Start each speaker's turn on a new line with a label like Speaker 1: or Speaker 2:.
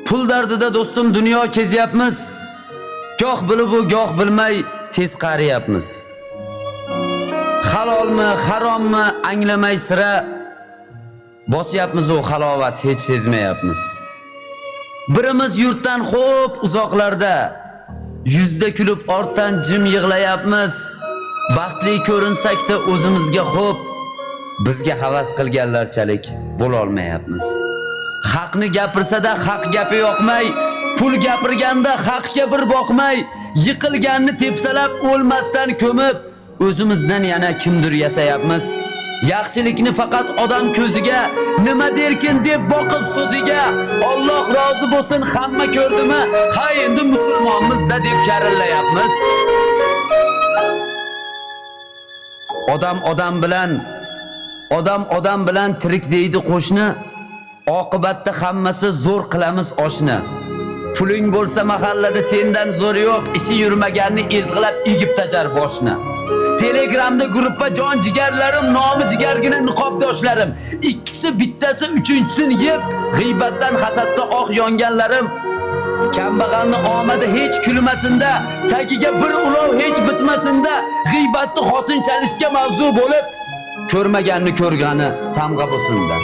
Speaker 1: Pul dardida do'stim dunyo kezyapmiz. Goh bilib u goh bilmay tez qariyapmiz. Halolmi, harommi anglamay sira bosyapmiz u halovat hech sezmayapmiz. Birimiz yurtdan xo'p uzoqlarda, yuzda kulib ortdan jim yig'layapmiz. Baxtli ko'rinsak-da o'zimizga xo'p, bizga havas qilganlarchalik bo'la olmayapmiz. Haqni gapirsa-da haq gapi yoqmay, pul gapirganda haqga bir boqmay, yiqilganni tepsalab o'lmasdan ko'mib, o'zimizdan yana kimdir yasayapmiz. Yaxshilikni faqat odam ko'ziga, nima derkin deb boqib so'ziga, Alloh rozi bo'lsin hamma ko'rdimi, ha endi musulmonmiz-da deb karillayapmiz. Odam bilan tirik deydi qo'shni, oqibatda hammasi zo'r qilamiz oshni. Puling bo'lsa mahallada sendan zo'r yo'q, ishi yurmaganni ezg'ilab egib tashar boshni. Telegramda gruppa jon jigarlarim, nomi jigargina niqobdoshlarim, ikkisi bittasi uchinchisini yeb, g'iybatdan hasadda oq yonganlarim. Kambag'alni omadi hech kulmasinda, tagiga bir ulov hech bitmasinda, g'iybatni xotin chalishga mavzu bo'lib, ko'rmaganni ko'rgani tamg'a bo'lsinda.